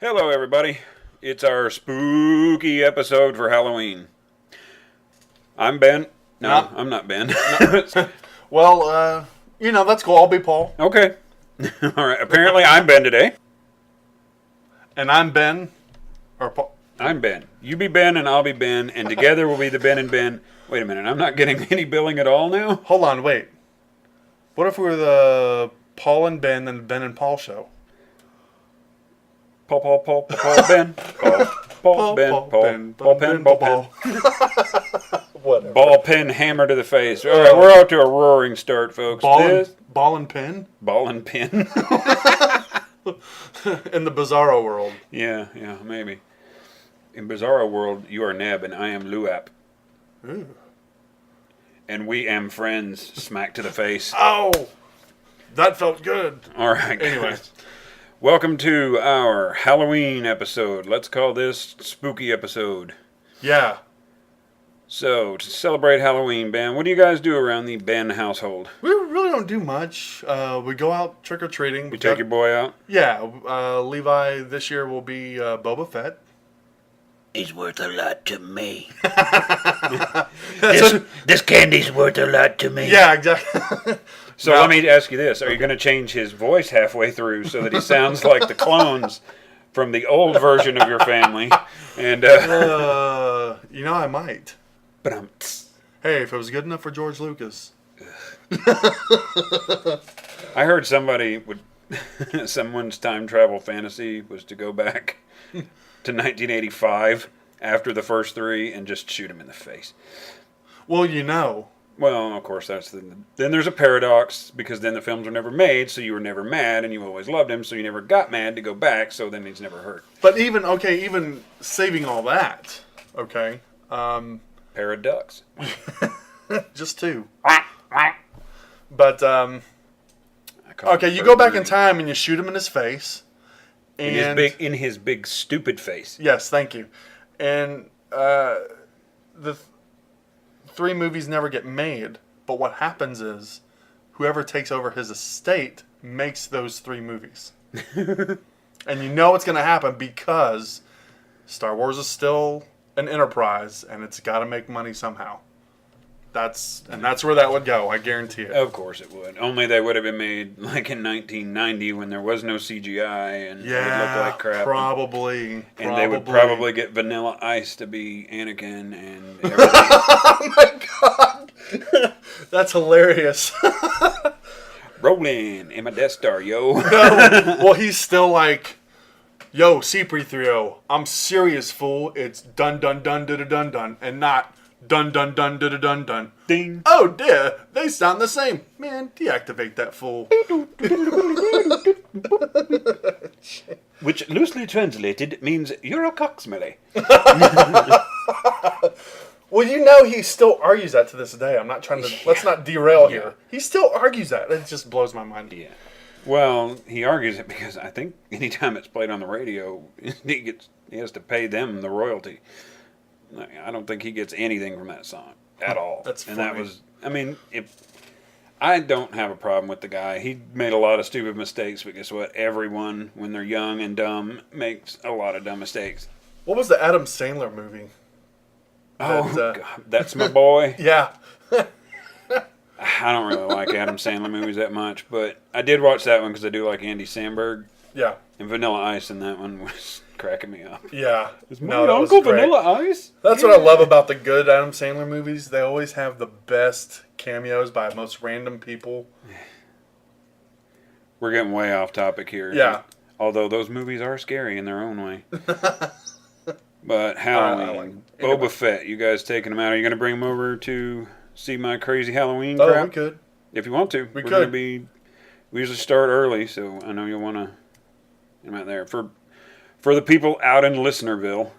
Hello, everybody. It's our spooky episode for Halloween. I'm Ben. No, I'm not Ben. Well, that's cool. I'll be Paul. Okay. All right. Apparently, I'm Ben today. And I'm Ben. Or Paul. I'm Ben. You be Ben, and I'll be Ben, and together we'll be the Ben and Ben. Wait a minute. I'm not getting any billing at all now? Hold on, wait. What if we were the Paul and Ben and Ben and Paul show? Paul, Ben. Paul, Ben, Paul, pen, Paul, pen. Whatever. Ball, pen, hammer to the face. All right, we're off to a roaring start, folks. Ball and pin? Ball and pin. In the Bizarro world. Yeah, maybe. In Bizarro world, you are Neb and I am Luap. Ooh. And we am friends, smack to the face. Oh! That felt good. All right. Anyway. Welcome to our Halloween episode. Let's call this spooky episode. Yeah. So, to celebrate Halloween, Ben, what do you guys do around the Ben household? We really don't do much. We go out trick-or-treating. You take your boy out? Yeah. Levi this year will be Boba Fett. He's worth a lot to me. So, This candy's worth a lot to me. yeah, exactly. So let me ask you this. Are you going to change his voice halfway through so that he sounds like the clones from the old version of your family? And I might. But Hey, if it was good enough for George Lucas. I heard someone's time travel fantasy was to go back to 1985 after the first three and just shoot him in the face. Well, Well, of course, then there's a paradox, because then the films were never made, so you were never mad, and you always loved him, so you never got mad to go back, so then he's never hurt. But even saving all that, okay, Paradox. just two. But, okay, you go back in time and you shoot him in his face. And In his big stupid face. Yes, thank you. And the three movies never get made, but what happens is whoever takes over his estate makes those three movies. And you know it's going to happen because Star Wars is still an enterprise and it's got to make money somehow. That's where that would go, I guarantee it. Of course it would. Only they would have been made like in 1990 when there was no CGI and it would look like crap. Probably. And they would probably get Vanilla Ice to be Anakin and everything. Oh my god! That's hilarious. Rolling in my Death Star, yo. No, well, he's still like, yo, C-3PO, I'm serious, fool. It's dun dun dun dun dun dun, and not dun dun dun dun dun dun. Ding. Oh dear, they sound the same. Man, deactivate that fool. Which, loosely translated, means you're a cocksmelly. Well, he still argues that to this day. I'm not trying to, let's not derail here. He still argues that. It just blows my mind. Yeah. Well, he argues it because I think anytime it's played on the radio, he has to pay them the royalty. I don't think he gets anything from that song at all. That's funny. And that was, I don't have a problem with the guy. He made a lot of stupid mistakes, but guess what? Everyone, when they're young and dumb, makes a lot of dumb mistakes. What was the Adam Sandler movie? God, That's My Boy. Yeah. I don't really like Adam Sandler movies that much, but I did watch that one because I do like Andy Samberg. Yeah. And Vanilla Ice in that one was cracking me up. Yeah. Is my uncle Vanilla Ice? That's what I love about the good Adam Sandler movies. They always have the best cameos by most random people. We're getting way off topic here. Yeah. Although those movies are scary in their own way. But Halloween. Boba Fett, you guys taking him out. Are you going to bring him over to see my crazy Halloween crap? Oh, we could. If you want to. We We're could. We usually start early, so I know you'll want to. I'm out there. For the people out in Listenerville,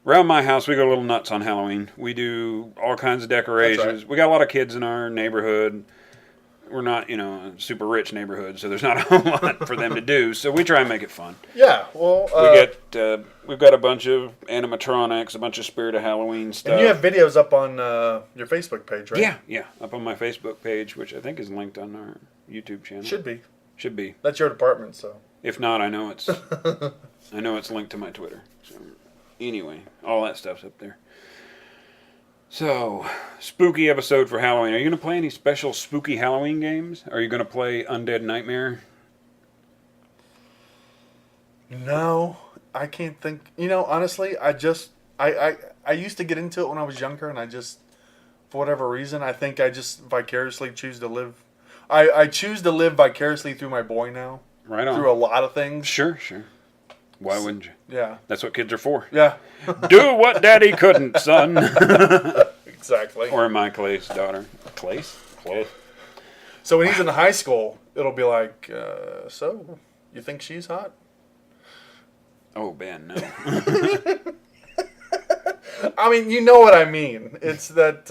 around my house, we go a little nuts on Halloween. We do all kinds of decorations. That's right. We got a lot of kids in our neighborhood. We're not, a super rich neighborhood, so there's not a whole lot for them to do. So we try and make it fun. Yeah, well, We've got a bunch of animatronics, a bunch of Spirit of Halloween stuff. and you have videos up on your Facebook page, right? Yeah, up on my Facebook page, which I think is linked on our YouTube channel. Should be. Should be. That's your department, so. If not, I know it's linked to my Twitter. So anyway, all that stuff's up there. So, spooky episode for Halloween. Are you going to play any special spooky Halloween games? Are you going to play Undead Nightmare? No, I can't think. Honestly, I used to get into it when I was younger, and I just, for whatever reason, I think I just vicariously choose to live. I choose to live vicariously through my boy now. Right on. Through a lot of things. Sure. Why wouldn't you? Yeah. That's what kids are for. Yeah. Do what daddy couldn't, son. Exactly. Or my Clay's daughter. Clay? So when he's in high school, it'll be like, so, you think she's hot? Oh, Ben, no. I mean, you know what I mean. It's that,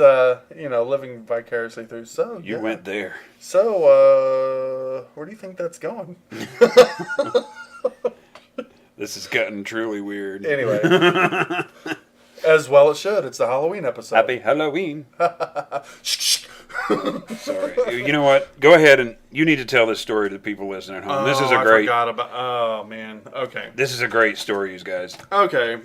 living vicariously through. So, You went there. So, where do you think that's going? This has gotten truly weird. Anyway. As well it should. It's the Halloween episode. Happy Halloween. Sorry. You know what? Go ahead and you need to tell this story to the people listening at home. This is a great. I forgot about. Oh man. Okay. This is a great story, you guys. Okay.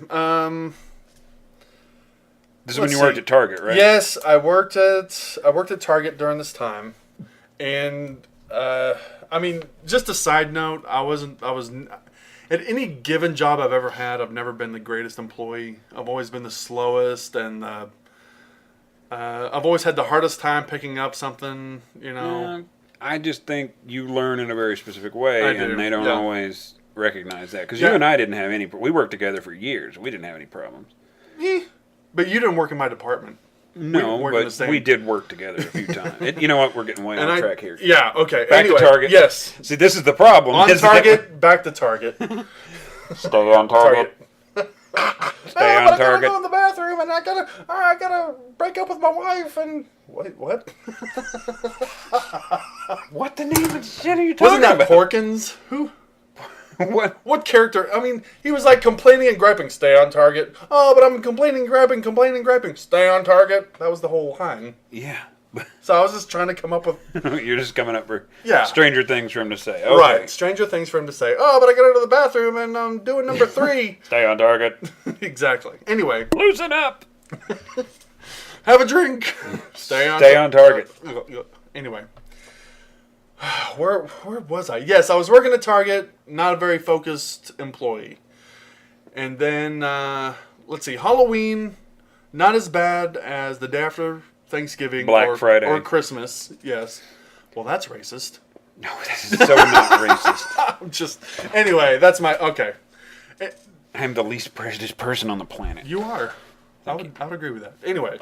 This is when you worked at Target, right? Yes, I worked at Target during this time, and just a side note, I was at any given job I've ever had, I've never been the greatest employee. I've always been the slowest, and I've always had the hardest time picking up something. I just think you learn in a very specific way, and they don't always recognize that. Because you and I didn't have any. We worked together for years. We didn't have any problems. But you didn't work in my department. No, but we did work together a few times. You know what? We're getting way off track here. Yeah, okay. Back to Target. Yes. See, this is the problem. On Target, back to Target. Stay on Target. Stay on Target. I gotta go in the bathroom, and I gotta break up with my wife, and... Wait, what? What the name of shit are you talking about? about? Wasn't that Porkins? Who? What character? I mean, he was like complaining and griping. Stay on target. Oh, but I'm complaining, griping. Stay on target. That was the whole line. Yeah. So I was just trying to come up with... You're just coming up for stranger things for him to say. Okay. Right. Stranger things for him to say. Oh, but I got out of the bathroom and I'm doing number 3. Stay on target. Exactly. Anyway. Loosen up. Have a drink. Stay on target. Anyway. Where was I? Yes, I was working at Target, not a very focused employee. And then, let's see, Halloween, not as bad as the day after Thanksgiving Black Friday. Or Christmas. Yes. Well, that's racist. No, this is so not racist. Anyway, that's my, okay. I'm the least prejudiced person on the planet. You are. I would agree with that. Anyway.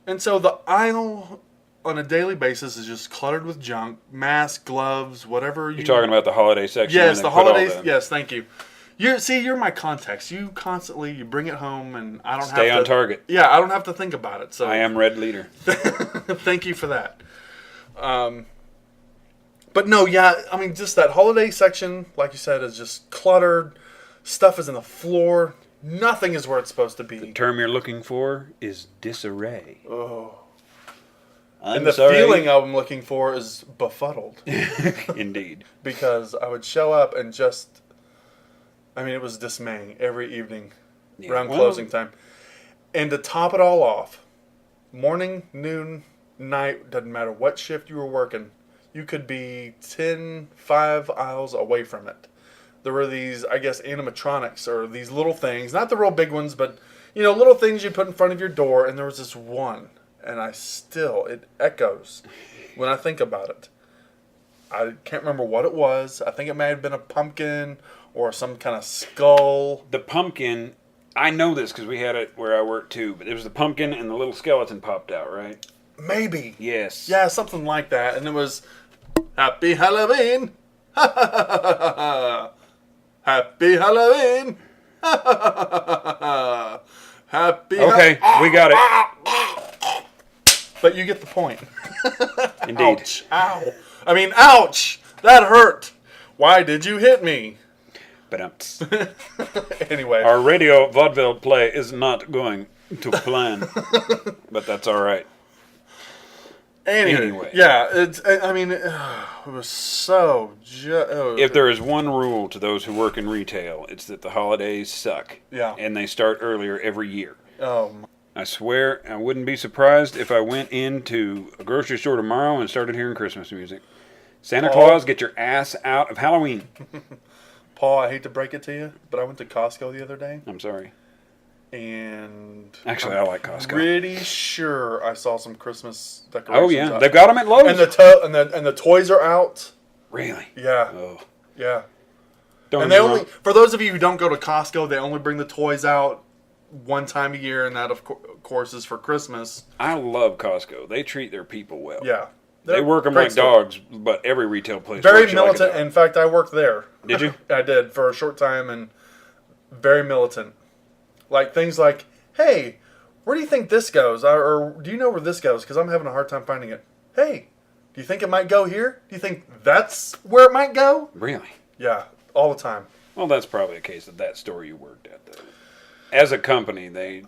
And so the aisle on a daily basis is just cluttered with junk, masks, gloves, whatever. You're talking about the holiday section. Yes, the holidays. Yes, thank you. You're my context. You bring it home, and I don't have to... Stay on target. Yeah, I don't have to think about it. So I am red leader. Thank you for that. But no, I mean, just that holiday section, like you said, is just cluttered. Stuff is in the floor. Nothing is where it's supposed to be. The term you're looking for is disarray. Oh. I'm and the sorry. feeling I'm looking for is befuddled. Indeed. Because I would show up and just... I mean, it was dismaying every evening around closing time. And to top it all off, morning, noon, night, doesn't matter what shift you were working, you could be 5 aisles away from it. There were these, I guess, animatronics or these little things, not the real big ones, but, little things you put in front of your door, and there was this one. And it echoes when I think about it. I can't remember what it was. I think it may have been a pumpkin or some kind of skull. The pumpkin, I know this because we had it where I worked too, but it was the pumpkin and the little skeleton popped out, right? Maybe. Yes. Yeah, something like that. And it was, Happy Halloween. Happy Halloween. Happy Okay, we got it. But you get the point. Indeed. Ouch. Ow. I mean, ouch. That hurt. Why did you hit me? But anyway. Our radio vaudeville play is not going to plan. But that's all right. Anyway. Yeah, I mean, it was so... If there is one rule to those who work in retail, it's that the holidays suck. Yeah. And they start earlier every year. Oh, I swear I wouldn't be surprised if I went into a grocery store tomorrow and started hearing Christmas music. Santa Claus, get your ass out of Halloween. Paul, I hate to break it to you, but I went to Costco the other day. I'm sorry. And actually, I like Costco. Pretty sure I saw some Christmas decorations. Oh yeah, they've got them at Lowe's. And the toys are out. Really? Yeah. Oh. Yeah. Don't and they only, for those of you who don't go to Costco, they only bring the toys out one time a year, and that of course is for Christmas. I love Costco. They treat their people well. Yeah. They work them like dogs, but every retail place very works militant. Like in fact, I worked there. Did you? I did for a short time, and very militant. Like things like, hey, where do you think this goes? Or do you know where this goes? Because I'm having a hard time finding it. Hey, do you think it might go here? Do you think that's where it might go? Really? Yeah, all the time. Well, that's probably a case of that store you worked at, though. As a company, they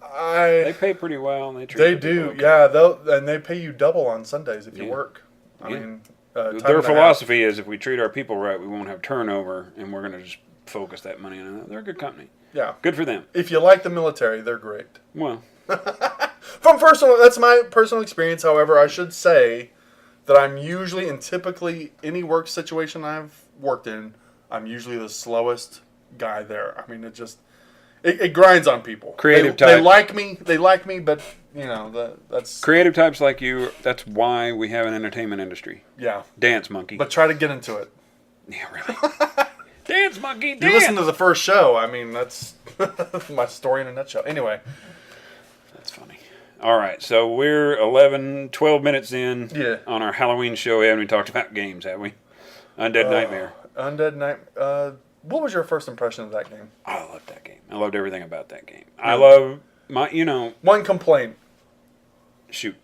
pay pretty well. And they do, okay. Yeah. And they pay you double on Sundays if you work. I mean, their philosophy is if we treat our people right, we won't have turnover, and we're going to just focus that money on it. They're a good company. Yeah. Good for them. If you like the military, they're great. Well. That's my personal experience. However, I should say that I'm usually, in typically any work situation I've worked in, I'm usually the slowest guy there. I mean, it grinds on people. Creative type. They like me, but, that's... Creative types like you, that's why we have an entertainment industry. Yeah. Dance monkey. But try to get into it. Yeah, really. Dance monkey, dance! You listen to the first show. I mean, that's my story in a nutshell. Anyway. That's funny. All right, so we're 12 minutes in on our Halloween show. We haven't talked about games, have we? Undead Nightmare. Undead Nightmare. What was your first impression of that game? I loved that game. I loved everything about that game. I love One complaint. Shoot.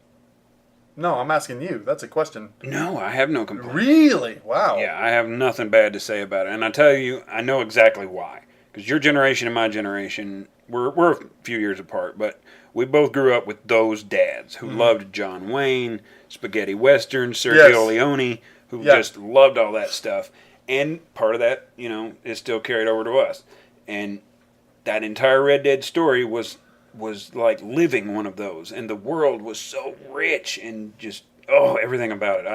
No, I'm asking you. That's a question. No, I have no complaint. Really? Wow. Yeah, I have nothing bad to say about it. And I tell you, I know exactly why. Because your generation and my generation, we're a few years apart, but we both grew up with those dads who loved John Wayne, spaghetti westerns, Sergio Leone, who just loved all that stuff. And part of that, is still carried over to us. And that entire Red Dead story was like living one of those. And the world was so rich and just, everything about it.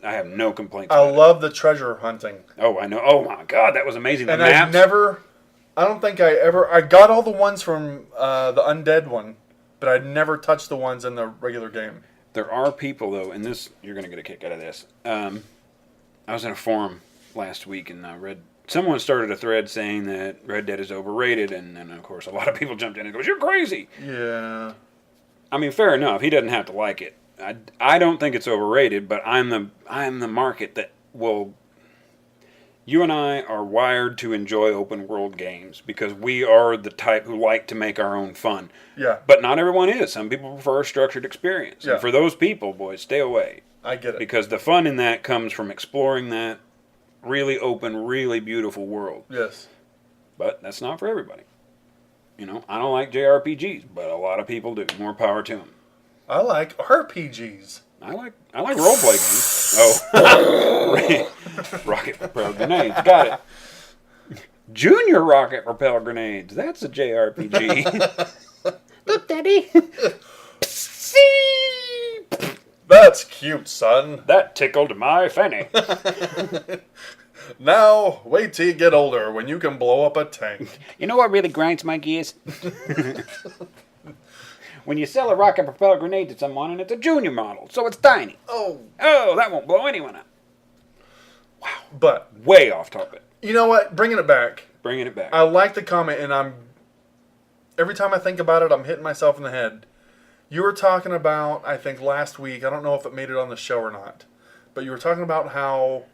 I have no complaints about it. I love the treasure hunting. Oh, I know. Oh, my God, that was amazing. And I don't think I got all the ones from the Undead one, but I never touched the ones in the regular game. There are people, though, and this, you're going to get a kick out of this. I was in a forum last week, and I read someone started a thread saying that Red Dead is overrated, and then of course a lot of people jumped in and goes, "You're crazy." Yeah. I mean, fair enough. He doesn't have to like it. I don't think it's overrated, but I'm the market that will. You and I are wired to enjoy open world games because we are the type who like to make our own fun. Yeah. But not everyone is. Some people prefer a structured experience. Yeah. And for those people, boys, stay away. I get it. Because the fun in that comes from exploring that really open, really beautiful world. Yes. But that's not for everybody. I don't like JRPGs, but a lot of people do. More power to them. I like RPGs. I like role-play games. Oh. Rocket propelled grenades. Got it. Junior rocket propelled grenades. That's a JRPG. Look, Daddy. That's cute, son. That tickled my fanny. Now, wait till you get older when you can blow up a tank. You know what really grinds my gears? When you sell a rocket-propelled grenade to someone and it's a junior model, so it's tiny. Oh, that won't blow anyone up. Wow. But way off topic. You know what? Bringing it back. I like the comment, and every time I think about it, I'm hitting myself in the head. You were talking about, I think last week, I don't know if it made it on the show or not, but you were talking about how,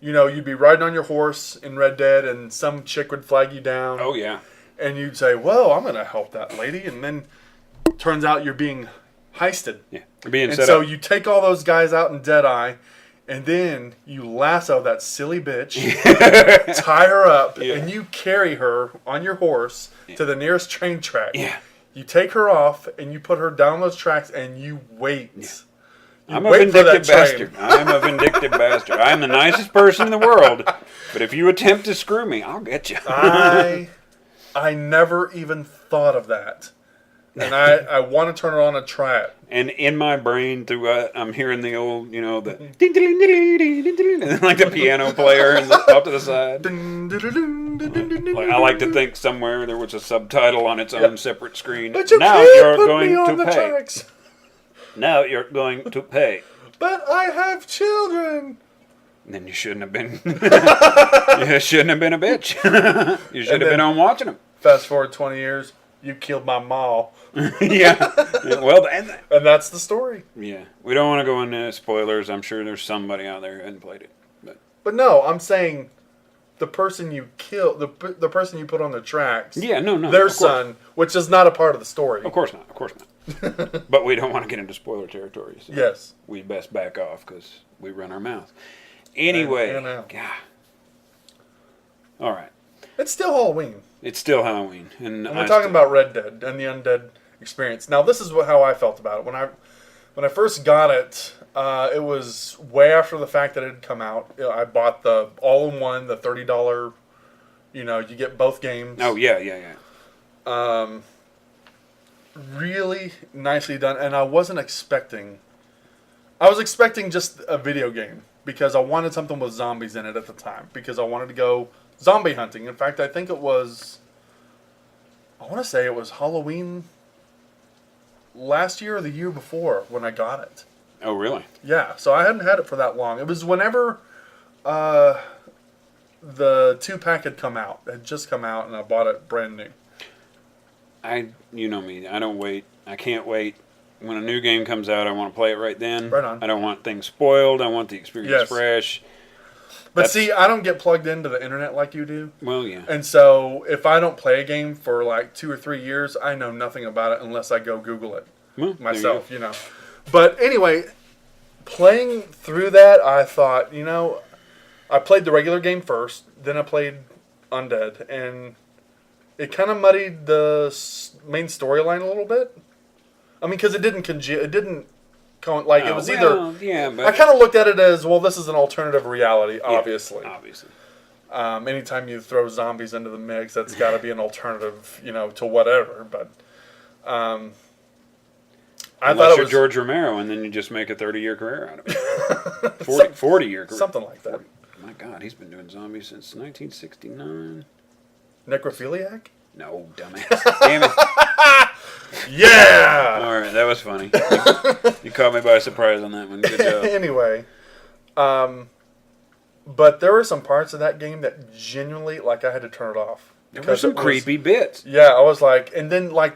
you'd be riding on your horse in Red Dead and some chick would flag you down. Oh, yeah. And you'd say, well, I'm going to help that lady. And then turns out you're being heisted. Yeah. You're being set up. And so you take all those guys out in Deadeye, and then you lasso that silly bitch, tie her up, and you carry her on your horse to the nearest train track. Yeah. You take her off, and you put her down those tracks, and you wait. I'm a wait for that vindictive bastard. I'm a vindictive bastard. I'm the nicest person in the world, but if you attempt to screw me, I'll get you. I never even thought of that. And I want to turn it on and try it. And in my brain, I'm hearing the old, the ding, ding, ding, ding, ding, ding, ding, like the piano player and off to the side. Like, I like to think somewhere there was a subtitle on its own separate screen. But you now can't you're put going me on to the pay. tracks. Now you're going to pay. But I have children. Then you shouldn't have been. You shouldn't have been a bitch. You should have been on watching them. Fast forward 20 years, you killed my ma. Yeah. Well, and that's the story. Yeah. We don't want to go into spoilers. I'm sure there's somebody out there who hasn't played it. But no, I'm saying the person you killed, the person you put on the tracks. Yeah, no. Their son, which is not a part of the story. Of course not. But we don't want to get into spoiler territory. So yes. We best back off because we run our mouth. Anyway. God. All right. It's still Halloween. It's still Halloween. And we're talking about Red Dead and the Undead experience. Now, this is how I felt about it. When I first got it, it was way after the fact that it had come out. I bought the all-in-one, the $30, you get both games. Oh, yeah. Really nicely done. And I was expecting just a video game because I wanted something with zombies in it at the time because I wanted to go zombie hunting. In fact, I want to say it was Halloween last year or the year before when I got it. Oh, really? Yeah, so I hadn't had it for that long. It was whenever the 2-pack had come out. It had just come out, and I bought it brand new. You know me. I don't wait. I can't wait. When a new game comes out, I want to play it right then. Right on. I don't want things spoiled. I want the experience fresh. But see, I don't get plugged into the internet like you do. Well, yeah. And so if I don't play a game for like 2 or 3 years, I know nothing about it unless I go Google it myself, But anyway, playing through that, I thought, I played the regular game first, then I played Undead, and it kind of muddied the main storyline a little bit. I mean, because it didn't it was either. Yeah, but I kind of looked at it as, well, this is an alternative reality, obviously. Yeah, obviously. Anytime you throw zombies into the mix, that's got to be an alternative, to whatever. But I thought you're George Romero, and then you just make a 30-year career out of it. 40-year career. Something like that. 40. My God, he's been doing zombies since 1969. Necrophiliac? No, dumbass. Damn it. Yeah! All right, that was funny. You caught me by surprise on that one. Good job. Anyway, but there were some parts of that game that genuinely, like, I had to turn it off. There were some creepy bits. Yeah, I was like, and then, like,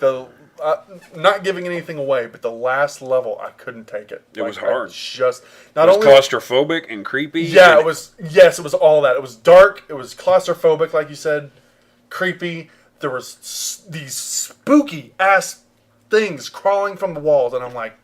not giving anything away, but the last level, I couldn't take it. It was hard. It was claustrophobic and creepy. Yeah, it was all that. It was dark, it was claustrophobic, like you said, creepy. There was these spooky ass things crawling from the walls, and I'm like,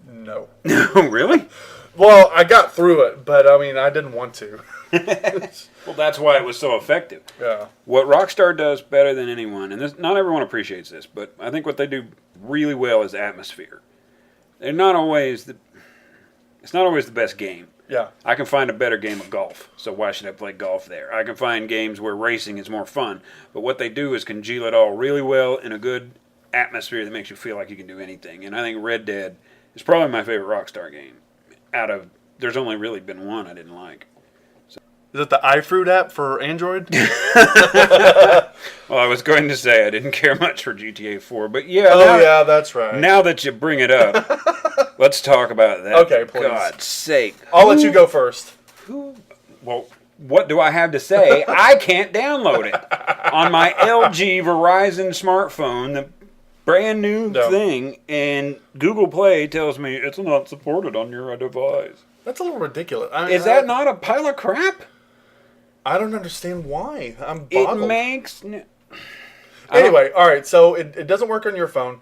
no. Really? Well, I got through it, but I mean, I didn't want to. Well, that's why it was so effective. Yeah. What Rockstar does better than anyone, and not everyone appreciates this, but I think what they do really well is atmosphere. It's not always the best game. Yeah. I can find a better game of golf, so why should I play golf there? I can find games where racing is more fun, but what they do is congeal it all really well in a good atmosphere that makes you feel like you can do anything. And I think Red Dead is probably my favorite Rockstar game. There's only really been one I didn't like. Is it the iFruit app for Android? Well, I was going to say I didn't care much for GTA 4, but yeah. Yeah, that's right. Now that you bring it up, let's talk about that. Okay, please. For God's sake. I'll let you go first. Well, what do I have to say? I can't download it on my LG Verizon smartphone, the brand new thing, and Google Play tells me it's not supported on your device. That's a little ridiculous. Is that not a pile of crap? I don't understand why. I'm boggled. It makes... Anyway, all right, so it doesn't work on your phone.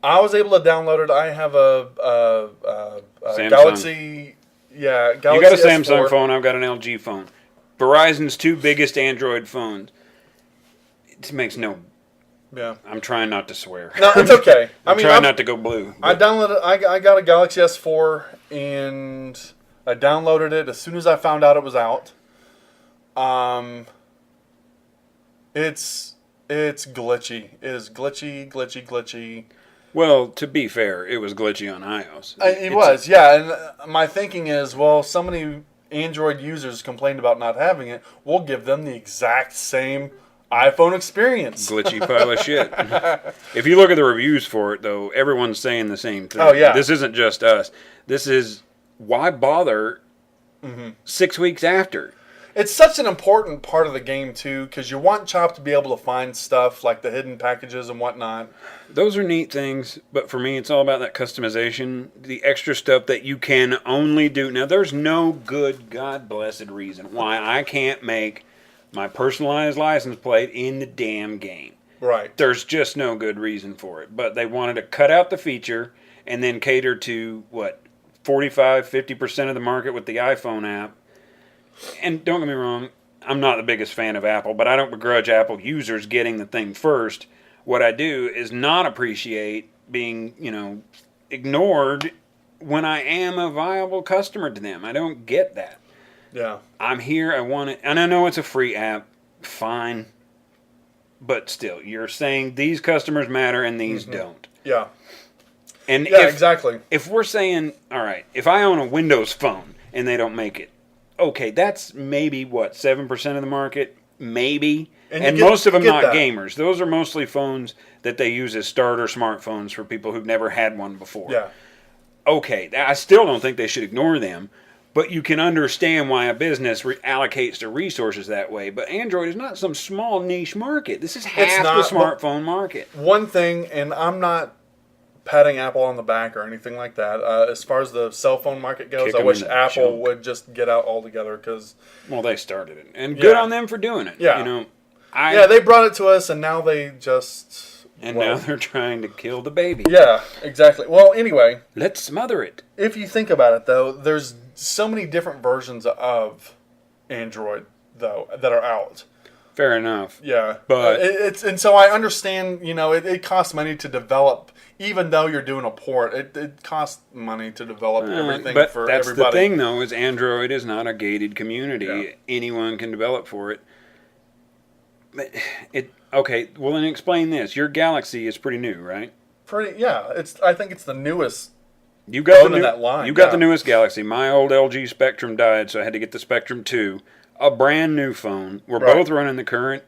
I was able to download it. I have a Galaxy... Yeah, Galaxy You got a S4. Samsung phone, I've got an LG phone. Verizon's two biggest Android phones. It makes no Yeah. I'm trying not to swear. No, it's okay. I'm trying not to go blue. I downloaded. I got a Galaxy S4 and I downloaded it as soon as I found out it was out. It's glitchy. It is glitchy. Well, to be fair, it was glitchy on iOS. It was, yeah. And my thinking is, well, so many Android users complained about not having it. We'll give them the exact same iPhone experience. Glitchy pile of shit. If you look at the reviews for it, though, everyone's saying the same thing. Oh, yeah. This isn't just us. This is, why bother 6 weeks after? It's such an important part of the game, too, because you want Chop to be able to find stuff like the hidden packages and whatnot. Those are neat things, but for me, it's all about that customization, the extra stuff that you can only do. Now, there's no good, God-blessed reason why I can't make my personalized license plate in the damn game. Right. There's just no good reason for it. But they wanted to cut out the feature and then cater to, 45-50% of the market with the iPhone app. And don't get me wrong, I'm not the biggest fan of Apple, but I don't begrudge Apple users getting the thing first. What I do is not appreciate being, ignored when I am a viable customer to them. I don't get that. Yeah. I'm here, I want it, and I know it's a free app, fine. But still, you're saying these customers matter and these don't. Yeah. And yeah, exactly. If we're saying, all right, if I own a Windows phone and they don't make it, okay, that's maybe, 7% of the market? Maybe. And most of them not gamers. Those are mostly phones that they use as starter smartphones for people who've never had one before. Yeah. Okay, I still don't think they should ignore them, but you can understand why a business allocates their resources that way. But Android is not some small niche market. This is half the smartphone market. One thing, and I'm not patting Apple on the back or anything like that. As far as the cell phone market goes, I wish Apple would just get out altogether because... Well, they started it. And good on them for doing it. Yeah. They brought it to us, and now they just... And now they're trying to kill the baby. Yeah, exactly. Well, anyway... Let's smother it. If you think about it, though, there's so many different versions of Android, though, that are out. Fair enough. Yeah. But... And so I understand, it costs money to develop... Even though you're doing a port, it costs money to develop everything for everybody. But that's the thing, though, is Android is not a gated community. Yeah. Anyone can develop for it. But okay, well, then explain this. Your Galaxy is pretty new, right? I think it's the newest in that line. You got the newest Galaxy. My old LG Spectrum died, so I had to get the Spectrum 2. A brand new phone. We're both running the current.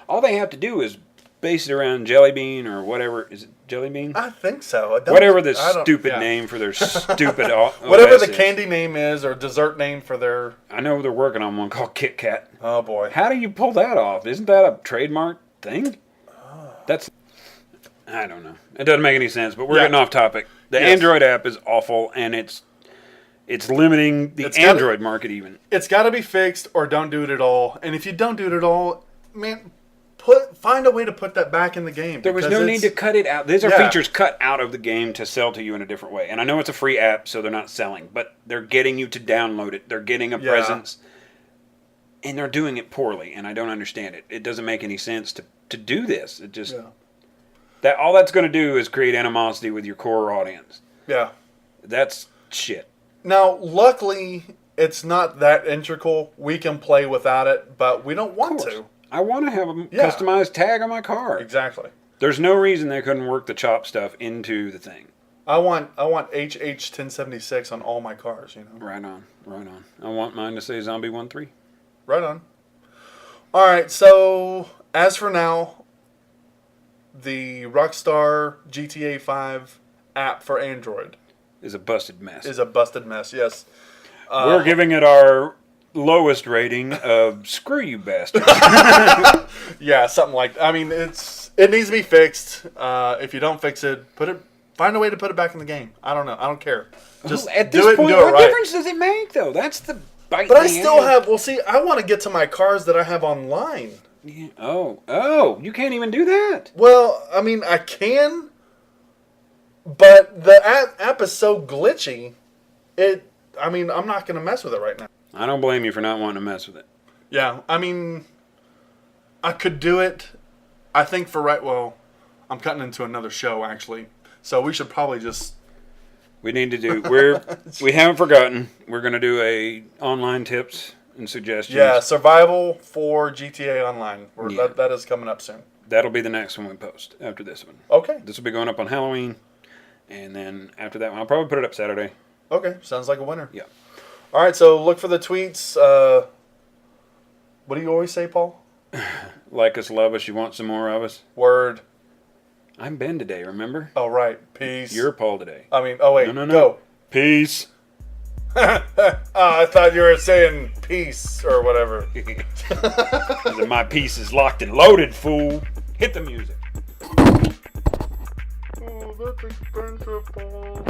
All they have to do is base it around Jelly Bean or whatever. Is it Jelly Bean? I think so. Whatever the stupid name for their stupid whatever the candy name is or dessert name for their... I know they're working on one called Kit Kat. Oh, boy. How do you pull that off? Isn't that a trademark thing? That's... I don't know. It doesn't make any sense, but we're getting off topic. The Android app is awful, and it's limiting the Android market even. It's got to be fixed or don't do it at all. And if you don't do it at all, man... Find a way to put that back in the game. There was no need to cut it out. These are features cut out of the game to sell to you in a different way. And I know it's a free app, so they're not selling. But they're getting you to download it. They're getting a presence. And they're doing it poorly. And I don't understand it. It doesn't make any sense to do this. It just... all that's going to do is create animosity with your core audience. Yeah. That's shit. Now, luckily, it's not that integral. We can play without it, but we don't want to. I want to have a customized tag on my car. Exactly. There's no reason they couldn't work the chop stuff into the thing. I want HH 1076 on all my cars, Right on. I want mine to say Zombie 1-3. Right on. All right, so as for now, the Rockstar GTA 5 app for Android is a busted mess. Yes. We're giving it our lowest rating of screw you bastards. Yeah, something like that. I mean, it needs to be fixed. If you don't fix it, find a way to put it back in the game. I don't know. I don't care. Just at this point, what difference does it make, though? That's the bite. But I still have. Well, see, I want to get to my cars that I have online. Yeah. Oh, you can't even do that. Well, I mean, I can, but the app is so glitchy. I'm not going to mess with it right now. I don't blame you for not wanting to mess with it. Yeah, I mean, I could do it I think I'm cutting into another show actually, so we should probably just. We need to do. We haven't forgotten. We're going to do a online tips and suggestions. Yeah, survival for GTA Online. Yeah. That is coming up soon. That'll be the next one we post after this one. Okay. This will be going up on Halloween, and then after that one, I'll probably put it up Saturday. Okay, sounds like a winner. Yeah. All right, so look for the tweets. What do you always say, Paul? Like us, love us. You want some more of us? Word. I'm Ben today. Remember? Oh, right. Peace. You're Paul today. Wait. No. Go. Peace. I thought you were saying peace or whatever. My piece is locked and loaded, fool. Hit the music. Oh, that's expensive, Paul.